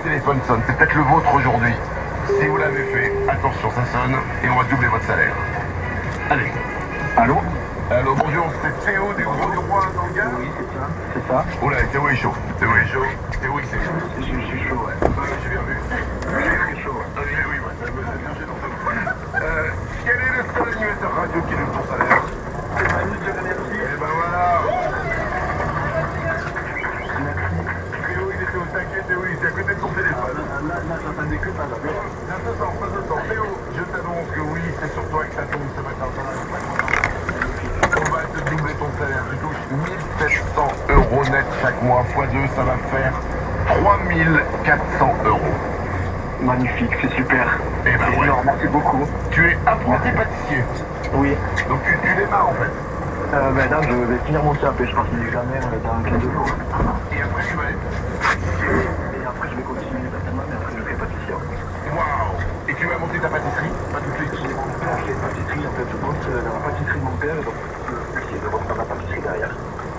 téléphone sonne, c'est peut-être le vôtre aujourd'hui. Si vous l'avez fait, attention, ça sonne et on va doubler votre salaire. Allez. Allô? Allô, bonjour, c'est Théo des Gros du Roi dans le gars? Oui, c'est ça. Oh là, Théo est chaud. Théo est chaud. Théo il s'est chaud. Je suis chaud, ouais. J'ai bien vu. J'ai chaud. Oui, oui, ouais, ça me bien chez d'entre vous. Quel est le seul animateur radio qui donne ton salaire? C'est Manu de Merci. Et ben voilà. Théo, il était au taquet, Théo, il était à côté de son téléphone. Là, j'attendais que ça, là. Ça se sent. Théo, je t'annonce que oui, c'est sur toi que ça tombe ce matin. On va te doubler ton salaire. Tu touches 1700 € net chaque mois. x2, ça va faire 3400 €. Magnifique, c'est super. Eh ben ouais. Énorme, merci beaucoup. Tu es apprenti pâtissier. Oui. Donc tu démarres en fait. Ben là, je vais finir mon CAP, je passe l'examen dans 15 jours. Et après tu vas être. Et après, je vais continuer certainement, mais après, je fais pâtissier. Waouh. Et tu vas monter ta pâtisserie? Pas tout de suite. Mon père fait pâtisserie, en fait, je bosse dans la pâtisserie de mon père, et donc je bosse dans la pâtisserie derrière.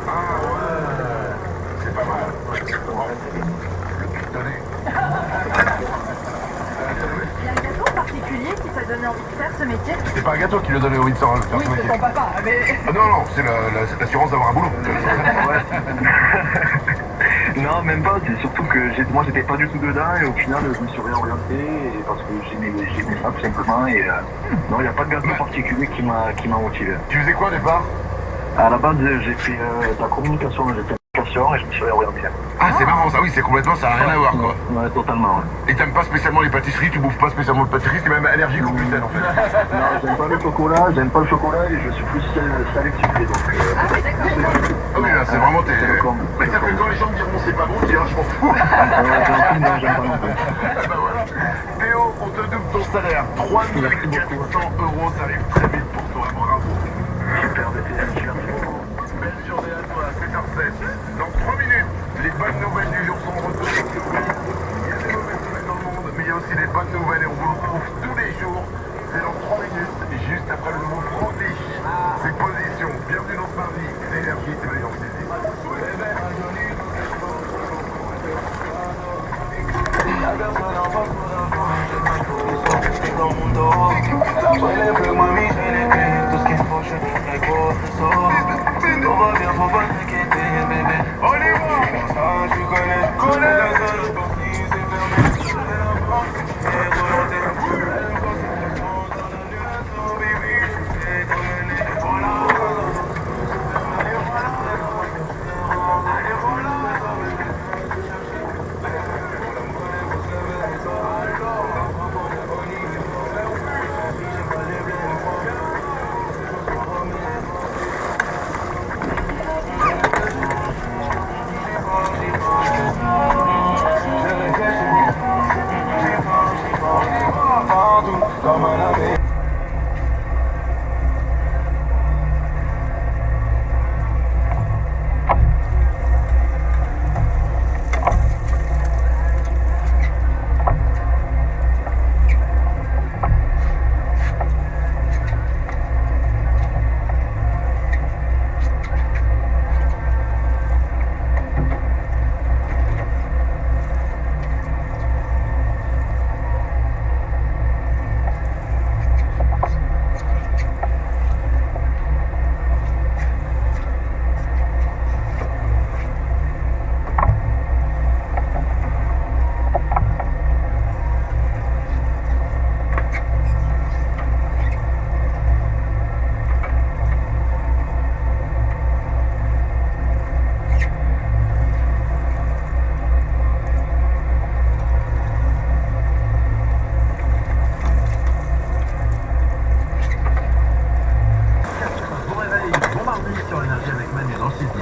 Ah ouais. C'est pas mal. Le pistolet. Il y a un gâteau en particulier qui t'a donné envie de faire ce métier? C'est pas un gâteau qui lui a donné envie de faire Oui, ce c'est métier. ton papa, mais... Ah non, c'est l'assurance d'avoir un boulot. Ouais. Non, même pas, c'est surtout que moi j'étais pas du tout dedans et au final je me suis réorienté et parce que j'aimais ça tout simplement et non, il n'y a pas de gâteau particulier qui m'a motivé. Tu faisais quoi au départ? À la base j'ai fait de la communication, j'ai fait communication et je me suis réorienté. Ah c'est marrant ça, oui, c'est complètement, ça n'a rien à voir quoi. Ouais, totalement, ouais. Et t'aimes pas spécialement les pâtisseries, tu bouffes pas spécialement de pâtisserie, t'es même allergique au gluten en fait. Non, j'aime pas le chocolat et je suis plus salé que sucré donc... Ah oui, d'accord. Ah oui, là c'est vraiment tes... c'est le con. Mais ça fait quand les gens me diront c'est pas bon, tu diras je m'en fous. Non, j'aime pas non plus. Bah voilà. Théo, on te double ton salaire, 3400 €, ça arrive très vite pour toi, bravo. Super, merci beaucoup. Belle journée à toi, 7h07. Dans 3 minutes, les bonnes nouvelles du jour sont de retour. Il y a des mauvaises nouvelles dans le monde, mais il y a aussi des bonnes nouvelles et on vous le prouve tous les jours. C'est dans 3 minutes, et juste après le nouveau Frandy. C'est Position. Bienvenue dans ce mardi. L'énergie, c'est les gens qui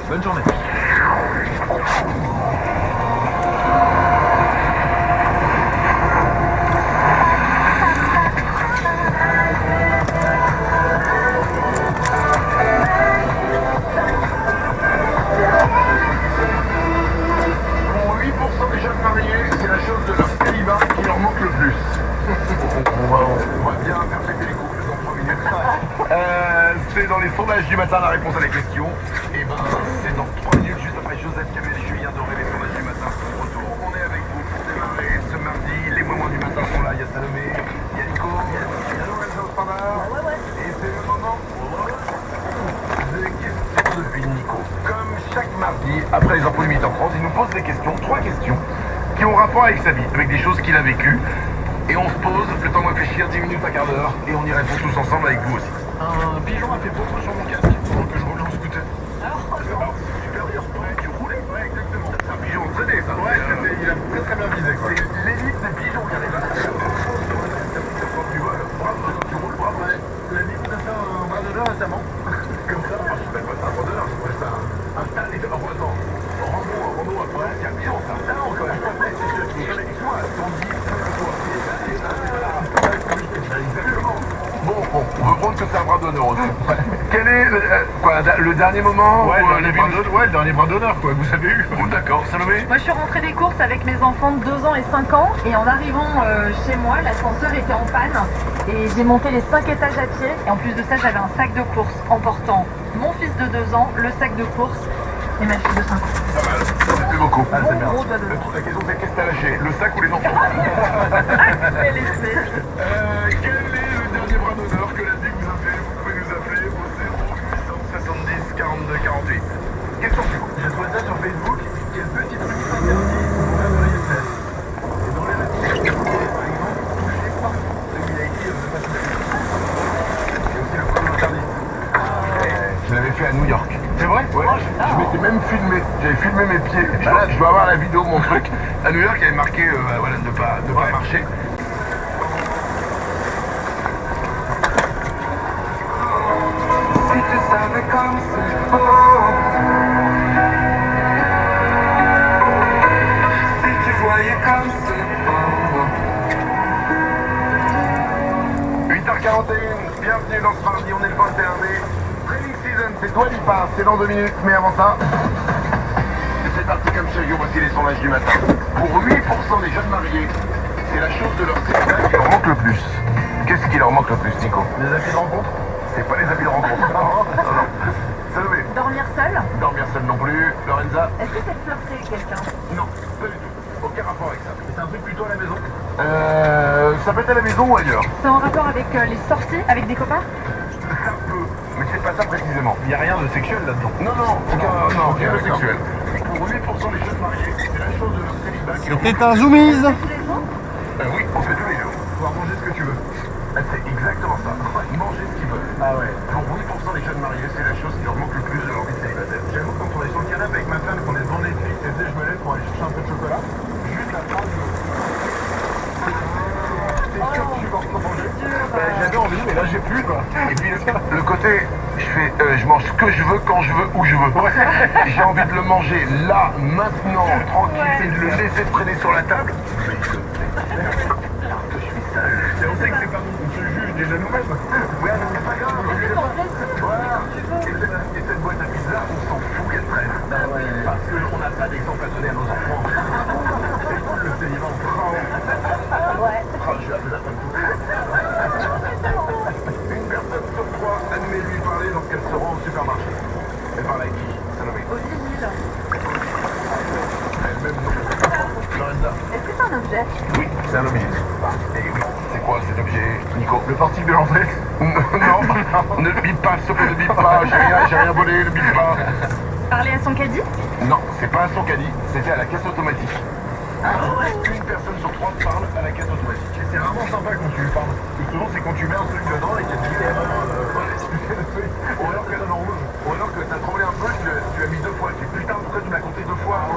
Bonne journée. Pour 8% des jeunes mariés, c'est la chose de leur célibat qui leur manque le plus. On va bien perfecter les couples dans 3 minutes. C'est dans les sondages du matin la réponse à la question. Et ben, c'est dans 3 minutes, juste après Joseph Kamel et Julien Doré, les sondages du matin. Retour, on est avec vous pour démarrer Salomé, il y a Nico, il y a Lorenza au standard. Et c'est le moment des questions de Nico. Comme chaque mardi, après les infos de 8h30, il nous pose des questions, 3 questions, qui ont rapport avec sa vie, avec des choses qu'il a vécues. Et on se pose, le temps de réfléchir 10 minutes, un quart d'heure, et on y répond tous ensemble avec vous aussi. Un pigeon a fait popo sur mon casque pendant que je roulais en scooter. Alors, super dur, ouais, tu roulais? Ouais, exactement. C'est un pigeon entraîné, ça. Ouais, il a très bien visé, quoi. C'est l'élite des pigeons qui arrive à quand tu voles, tu roules pas. Ouais, la vie, on a fait un bras d'honneur récemment. Comme ça, je ne pas ça un bras d'honneur, je ferais ça un stade et en attends. Renault, après, c'est un pigeon, ça. Non, quand même. Moi, on dit, exactement. Bon, on veut prendre que c'est un bras d'honneur aussi. Quel est le dernier moment? Ouais, le dernier bras d'honneur, quoi, que vous avez eu. Oh, d'accord, Salomé? Moi, je suis rentrée des courses avec mes enfants de 2 ans et 5 ans. Et en arrivant chez moi, l'ascenseur était en panne. Et j'ai monté les 5 étages à pied. Et en plus de ça, j'avais un sac de course emportant mon fils de 2 ans, le sac de course et ma fille de 5 ans. Pas mal, ça fait beaucoup. Ah, c'est bien. La question c'est qu'est-ce que t'as lâché? Le sac ou les enfants? Je vais laisser. Quel est le dernier bras d'honneur que la vie vous a fait? Vous pouvez nous appeler au 0870 42 48. Question suivante. J'ai trouvé ça sur Facebook. Quel petit truc interdit pour la vraie espèce? Et dans les réponses, par exemple, toucher pas. Celui qui a écrit ne pas toucher. Et aussi le premier interdit. Je l'avais fait à New York. C'est vrai? Ouais. Je m'étais même filmé. J'avais filmé mes pieds. Je dois avoir la vidéo, mon truc. À New York, il y avait marqué voilà, de pas marcher. Si tu savais comme c'est beau, si tu voyais comme c'est beau. 8h41, bienvenue dans ce mardi, on est le 21 mai. Training season, c'est toi qui passe, c'est dans 2 minutes, mais avant ça, c'est parti comme chaque jour, voici les sondages du matin. Pour 8% des jeunes mariés, c'est la chose de leur célibat qui leur manque le plus. Qu'est-ce qui leur manque le plus, Nico? Les habits de rencontre? C'est pas les habits de rencontre. Non. Salomé? Dormir seul? Dormir seul non plus. Lorenza? Est-ce que c'est flirter avec quelqu'un? Non, pas du tout. Aucun rapport avec ça. C'est un truc plutôt à la maison? Ça peut être à la maison ou ailleurs. C'est en rapport avec les sorties avec des copains? Ça peut, mais c'est pas ça précisément. Il n'y a rien de sexuel là-dedans. Non, aucun de sexuel. Pour 8% des jeunes mariés, c'est la chose de leur célibat qui leur manque. C'était un zoomies. Tous les jours? Oui, on fait tous les jours. Pouvoir manger ce que tu veux. C'est exactement ça. Manger ce qu'ils veulent. Ah ouais. Pour 8% des jeunes mariés, c'est la chose qui leur manque le plus de leur vie de célibataire. J'avoue que quand on est sur le canapé avec ma femme, qu'on est devant Netflix, et je me lève pour aller chercher un peu de chocolat, juste la phrase de... T'es sûr que tu vas en manger? J'avais envie, mais là j'ai plus quoi. Et puis le côté, je mange ce que je veux, quand je veux, où je veux. J'ai envie de le manger là, maintenant, tranquille, et de le laisser traîner sur la table. Et on sait que c'est pas bon, on se juge déjà nous-mêmes. Ouais, mais c'est pas grave. Voilà. Et cette boîte à pizza, on s'en fout qu'elle traîne. Parce qu'on n'a pas d'exemple à donner à nos enfants. C'est cool le célibat en France. Ouais. Ah, je suis appelé la femme tout. Une personne sur 3 admet lui parler lorsqu'elle se rend au supermarché. Elle parle avec qui? Salomé. Au vinyle. Elle-même non. Lorenza. Est-ce que c'est un objet? Oui, c'est un objet. Et oui, c'est quoi cet objet, Nico? Le portique de l'entrée? Non, ne le bip pas, s'il te plaît, ne bip pas. J'ai rien volé, ne bip pas. Parler à son caddie? Non, c'est pas à son caddie, c'était à la caisse automatique. Une personne sur 3 parle à la caisse automatique. Et c'est vraiment sympa quand tu lui parles. Parce que souvent, c'est quand tu mets un truc dedans et qu'il y a des erreurs. Ou alors que non, ou alors que t'as tremblé un peu, tu l'as mis 2 fois. Tu dis putain, pourquoi tu m'as compté 2 fois? Tu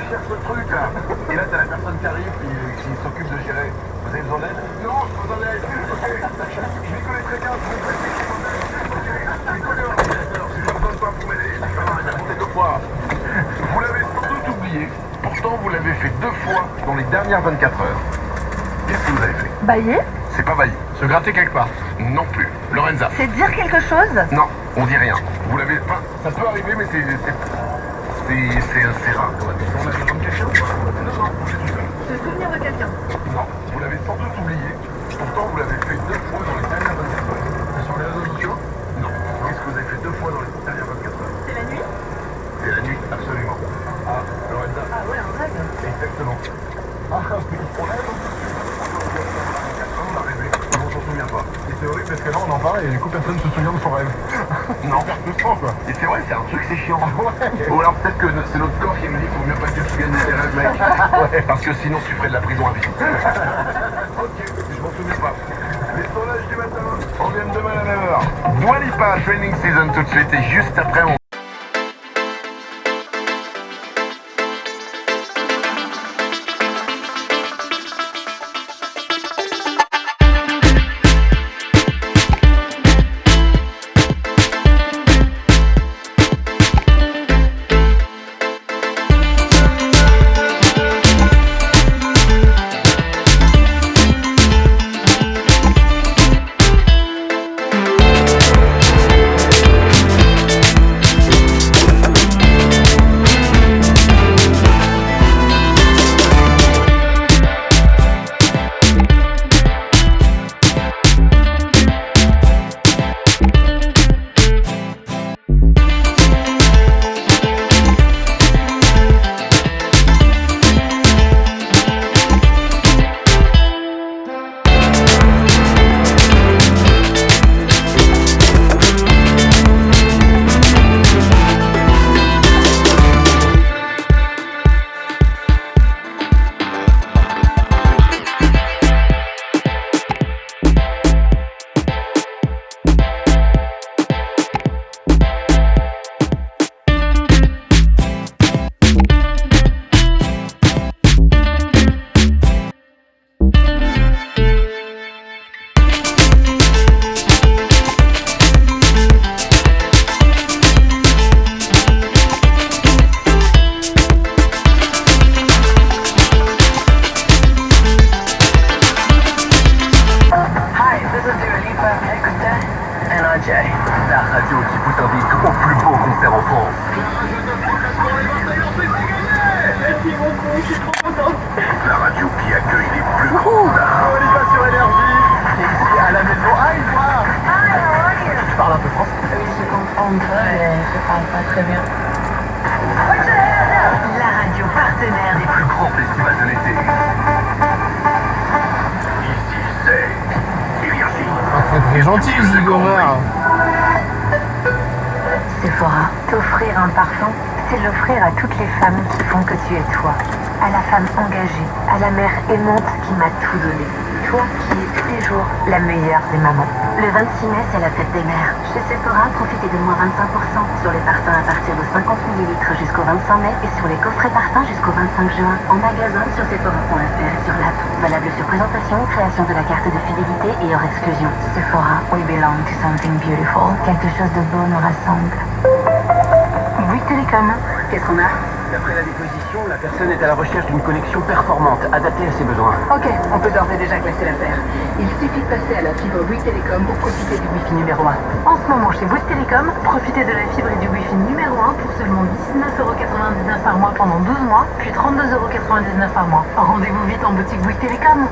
cherches le truc là. Et là, t'as la personne qui arrive qui s'occupe de gérer. Vous avez besoin d'aide? Non, je besoin d'aide. Ok, je m'y connais très bien. Je m'y connais l'ordinateur. Si j'ai besoin de toi pour m'aider, il a compté 2 fois. Vous l'avez sans doute oublié. Pourtant, vous l'avez fait 2 fois dans les dernières 24 heures. Qu'est-ce que vous avez fait? Bailler? C'est pas bailli. Se gratter quelque part? Non plus. Lorenza? C'est dire quelque chose? Non, on dit rien. Vous l'avez... Enfin, ça peut arriver, mais c'est rare. On a besoin de quelqu'un ou pas? Non, c'est tout seul. Se souvenir de quelqu'un? Non, vous l'avez sans doute oublié. Pourtant, vous l'avez fait 2 fois dans les dernières 24 heures. Sur les réseaux sociaux? Non. Qu'est-ce que vous avez fait 2 fois dans les dernières 24 heures? C'est la nuit? C'est la nuit, absolument. Ah, Lorenza? Ah ouais, un rêve. Exactement. Ah, on a et du coup personne ne se souvient de son rêve. Non. Perpétuement, quoi. Et c'est vrai, c'est un truc, c'est chiant. Ouais. Ou alors peut-être que c'est notre corps qui me dit qu'il faut mieux pas que tu te souviennes de tes rêves, mec. Ouais. Parce que sinon tu ferais de la prison à vie. Ok, je m'en souviens pas. Les sondages du matin, on vient demain à 9h. Dua Lipa, Training Season tout de suite et juste après on... La radio qui vous invite au plus beau concert en France. La radio qui accueille les plus grands stars. On y va sur Énergie. Et ici à la maison. Hi, toi. Tu parles un peu français? Oui, je comprends un peu, mais je parle pas très bien. La radio partenaire des plus grands festivals de l'été. Ici, c'est Énergie. C'est très gentil, Zigomar. Sephora, t'offrir un parfum, c'est l'offrir à toutes les femmes qui font que tu es toi. À la femme engagée, à la mère aimante qui m'a tout donné. Toi qui es tous les jours la meilleure des mamans. Le 26 mai, c'est la fête des mères. Chez Sephora, profitez de moins 25% sur les parfums à partir de 50 ml jusqu'au 25 mai et sur les coffrets parfums jusqu'au 25 juin. En magasin sur sephora.fr et sur l'app. Valable sur présentation, création de la carte de fidélité et hors exclusion. Sephora, we belong to something beautiful. Quelque chose de beau nous rassemble. Bouygues Télécom, qu'est-ce qu'on a? D'après la déposition, la personne est à la recherche d'une connexion performante, adaptée à ses besoins. Ok, on peut d'ores et déjà classer l'affaire. Il suffit de passer à la fibre Bouygues Télécom pour profiter du Wi-Fi numéro 1. En ce moment, chez Bouygues Télécom, profitez de la fibre et du Wi-Fi numéro 1 pour seulement 19,99€ par mois pendant 12 mois, puis 32,99€ par mois. Rendez-vous vite en boutique Bouygues Télécom.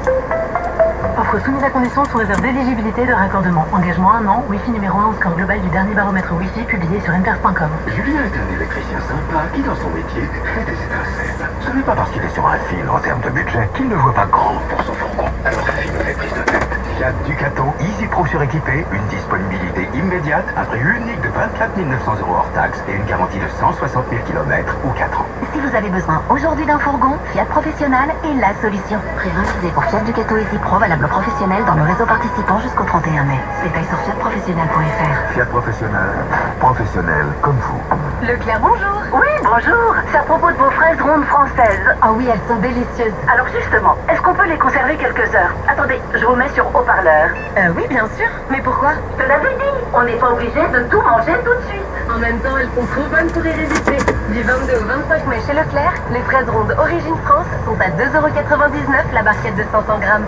Offre soumise à condition sous réserve d'éligibilité et de raccordement. Engagement 1 an, Wi-Fi numéro 1 au score global du dernier baromètre Wi-Fi publié sur Inter.com. Julien est un électricien sympa qui, dans son métier, fait des étincelles. Ce n'est pas parce qu'il est sur un fil en termes de budget qu'il ne voit pas grand pour son fourgon. Alors affine les prises de tête. Fiat Ducato Easy Pro suréquipé, une disponibilité immédiate, un prix unique de 24 900€ hors taxe et une garantie de 160 000 km ou 4 ans. Si vous avez besoin aujourd'hui d'un fourgon, Fiat Professionnel est la solution. Prix révisé pour Fiat Ducato Easy Pro valable professionnel dans le réseau participant jusqu'au 31 mai. Détails sur fiatprofessionnel.fr. Fiat Professionnel, professionnel comme vous. Leclerc, bonjour. Oui, bonjour. C'est à propos de vos fraises rondes françaises. Ah oui, elles sont délicieuses. Alors justement, est-ce qu'on peut les conserver quelques heures? Attendez, je vous mets sur haut-parleur. Oui, bien sûr. Mais pourquoi? Je te l'avais dit, on n'est pas obligé de tout manger tout de suite. En même temps, elles sont trop bonnes pour y résister. Du 22 au 25 mai chez Leclerc, les fraises rondes Origine France sont à 2,99€ la barquette de 500 grammes.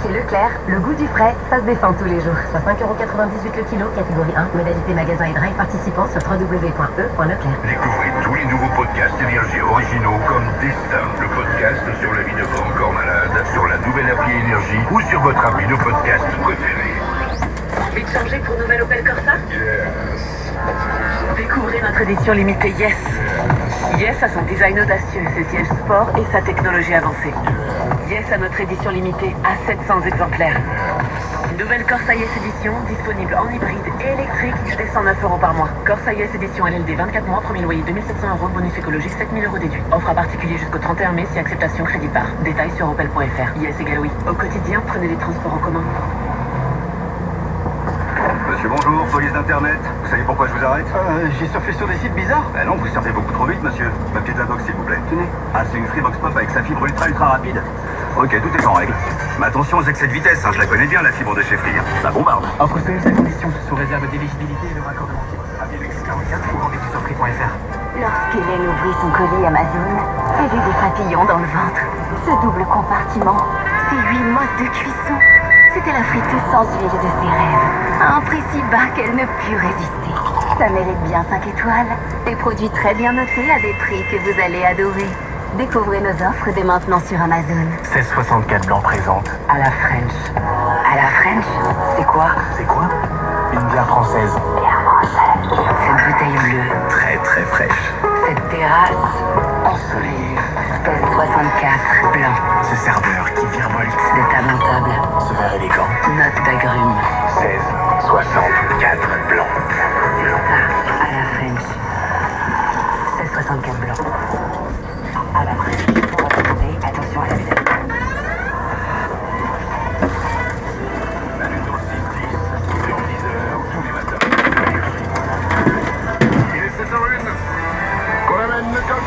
Chez Leclerc, le goût du frais, ça se défend tous les jours. Soit 5,98€ le kilo, catégorie 1, modalité magasin et drive participant sur www.e.leclerc. Découvrez tous les nouveaux podcasts Énergie originaux comme Destin, le podcast sur la vie de Grand Corps Malade, sur la nouvelle appli Énergie ou sur votre appli de podcast préférée. Envie de changer pour nouvelle Opel Corsa? Découvrez notre édition limitée Yes. Yes a son design audacieux, ses sièges sport et sa technologie avancée. Yes a notre édition limitée à 700 exemplaires. Nouvelle Corsa IS Edition, disponible en hybride et électrique dès 109 € par mois. Corsa IS Edition LLD 24 mois, premier loyer 2700 €, bonus écologique 7000 € déduit. Offre à particulier jusqu'au 31 mai si acceptation crédit par. Détails sur opel.fr. IS égale oui. Au quotidien, prenez les transports en commun. Monsieur, bonjour, police d'internet. Vous savez pourquoi je vous arrête? J'ai surfé sur des sites bizarres. Ben non, vous surfez beaucoup trop vite, monsieur. Papier de la box, s'il vous plaît. Tenez. Ah, c'est une Freebox Pop avec sa fibre ultra rapide. Ok, tout est en règle. Mais attention aux excès de vitesse, hein, je la connais bien, la fibre de chez Free. Ça bombarde. Offre service à condition, sous réserve d'éligibilité et de raccordement. Appelez le 44 ou rendez-vous sur free.fr. Lorsqu'Hélène ouvrit son colis Amazon, elle eut des papillons dans le ventre. Ce double compartiment, ces 8 modes de cuisson, c'était la friteuse sans huile de ses rêves. À un prix si bas qu'elle ne put résister. Ça mérite bien 5 étoiles. Des produits très bien notés à des prix que vous allez adorer. Découvrez nos offres dès maintenant sur Amazon. 1664 blanc présente. À la French. À la French, c'est quoi? C'est quoi? Une bière française. Cette bouteille bleue, Très très fraîche. cette terrasse ensoleillée. 1664 blanc, Ce serveur qui virevolte. de table en table, Ce verre élégant. note d'agrumes. 1664 blanc. À la French. 1664 blanc. À la French. On va commander. Attention à la vitesse. Manu dans le 6-10, sur 10h, tous les matins. Il est 7h01. Qu'on amène le coq.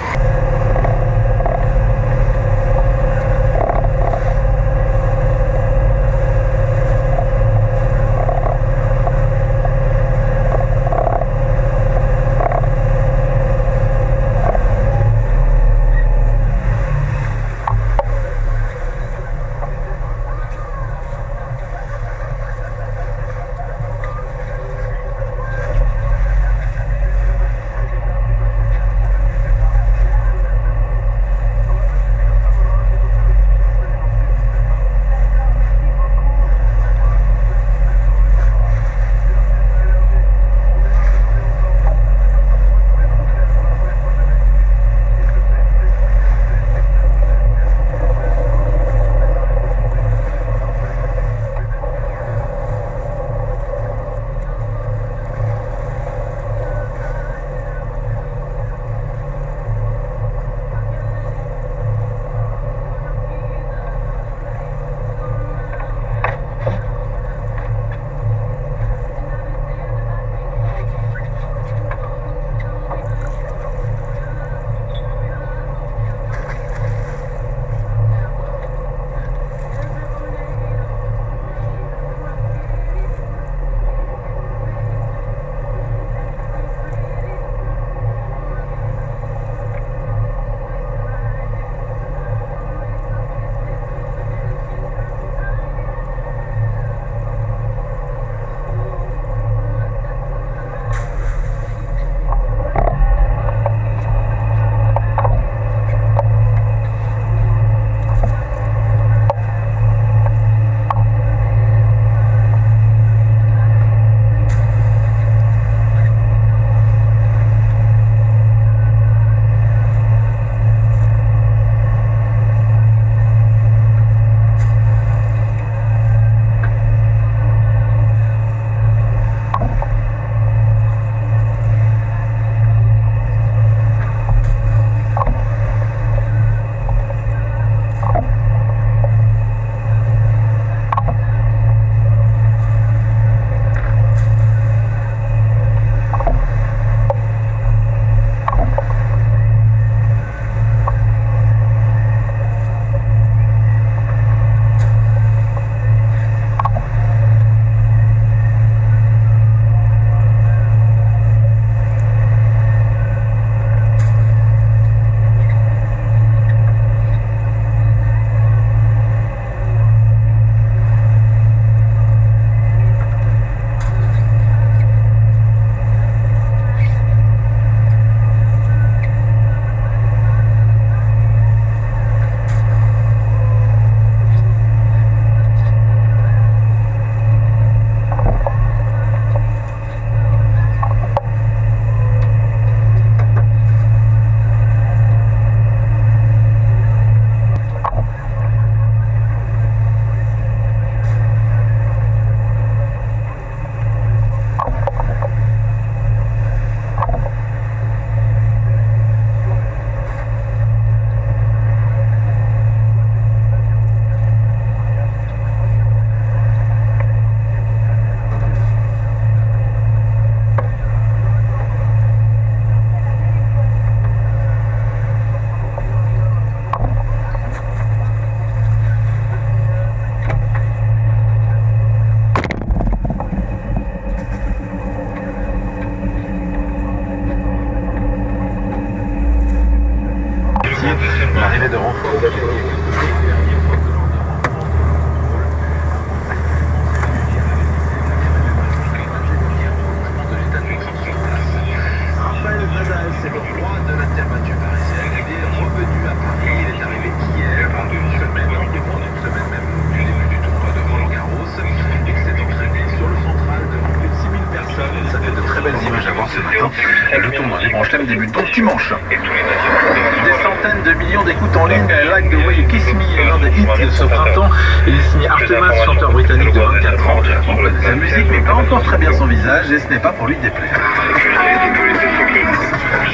belles images à voir ce matin. Le tournoi des Grands Chelems débute donc dimanche. Des centaines de millions d'écoutes en ligne. Like the Way You Kiss Me est l'un des hits de ce printemps. Il est signé Artemas, chanteur britannique de 24 ans. On connaît sa musique, mais pas encore très bien son visage, et ce n'est pas pour lui déplaire.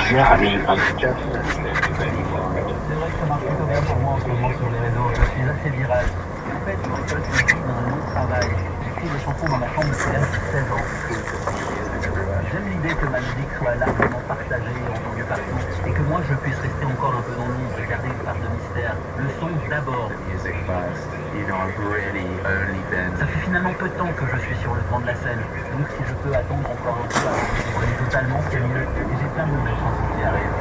C'est vrai que ça marche plutôt bien pour moi en ce moment sur les réseaux. Je suis assez viral. En fait, je me suis dans un autre travail. J'écris des chansons dans ma chambre depuis 16 ans. J'aime l'idée que ma musique soit largement partagée, entendue partout, et que moi je puisse rester encore un peu dans l'ombre et garder une part de mystère. Le son d'abord. Ça fait finalement peu de temps que je suis sur le devant de la scène. Donc si je peux attendre encore un peu avant que je comprenne totalement, c'est mieux. Et j'ai plein de nouvelles chansons qui arrivent.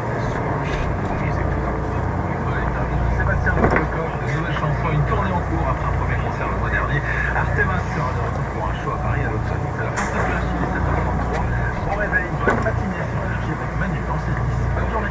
Sébastien Lecoq, de nouvelles chansons, une tournée en cours après un premier concert le mois dernier. Artemas sera de retour pour un show à Paris à l'automne. C'est la fin de flash, il est 7h33. Bon réveil, bonne matinée sur Énergie avec Manu dans 6-10. Bonne journée.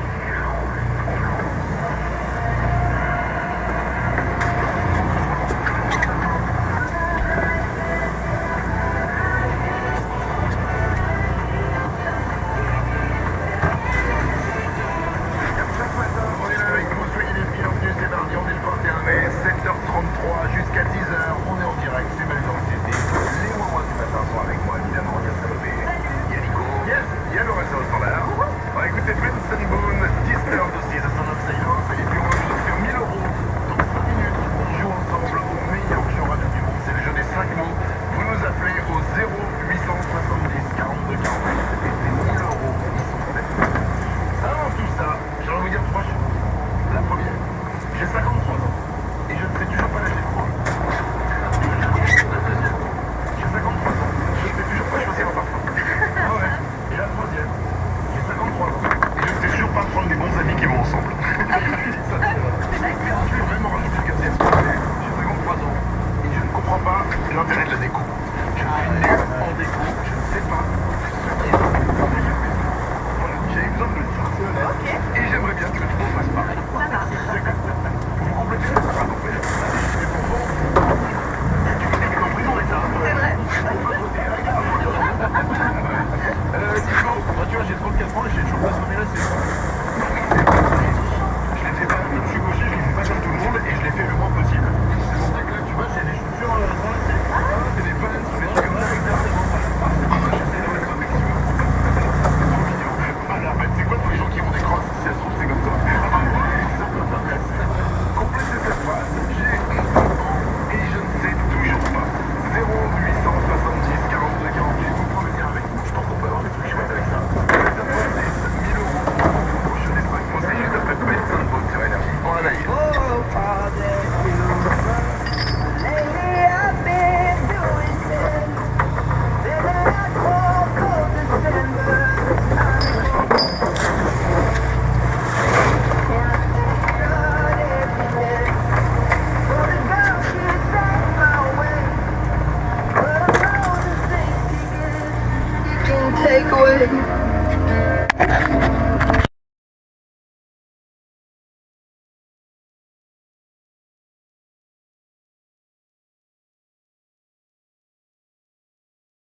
Jusqu'à 10h, on est en direct, c'est Manu dans le 6-10. Les moments du matin sont avec moi, évidemment, il y a Salomé, il y a Nico, il y a Lorenzo au standard. On va écouter Benson Boone, Disturbed aussi, The Son of Silence, et puis on va vous offrir 1000 euros. Dans 5 minutes, on joue ensemble au meilleur jeu radio du monde, c'est le jeu des 5 mots. Vous nous appelez au 0870 42 40, et c'est 1000 euros qui sont faits. Avant tout ça, j'aimerais vous dire 3 choses. La première, j'ai 53 ans. Et je ne sais toujours pas lâcher le rôle. La deuxième, j'ai 53 ans. Je ne sais toujours pas choisir un parfum. Ah ouais. Et la troisième, j'ai 53 ans. Et je ne sais toujours pas prendre des bons amis qui vont ensemble. Ça, c'est vrai. Je vais vraiment rajouter le quatrième. J'ai 53 ans. Et je ne comprends pas l'intérêt de la déco. Je suis nul en déco. Je ne sais pas. Voilà, j'ai eu besoin de le dire. Okay. Et j'aimerais bien que tout le monde fasse pareil. Vous complétez la phrase en fait. Nico, moi tu vois j'ai 34 ans et j'ai toujours pas sonné la séance. Je l'ai fait pas, comme je suis gaucher, je l'ai fait pas comme tout le monde et je l'ai fait le moins possible. C'est pour ça que là tu vois j'ai des chaussures c'est des Vans, c'est des trucs comme ça exactement. J'essaie de mettre un maximum. C'est trop mignon. Voilà, bah, c'est quoi tous les gens qui ont des crosses, si ça se trouve c'est comme ça. Complétez cette phrase, j'ai 11 ans et je ne sais toujours pas. 0870 42 48, vous pouvez venir avec nous, je pense qu'on peut avoir des trucs chouettes avec ça. Ça peut être 1000 euros pour je n'ai pas moi c'est juste après Benson Boone sur Énergie. Bon réveil. Take away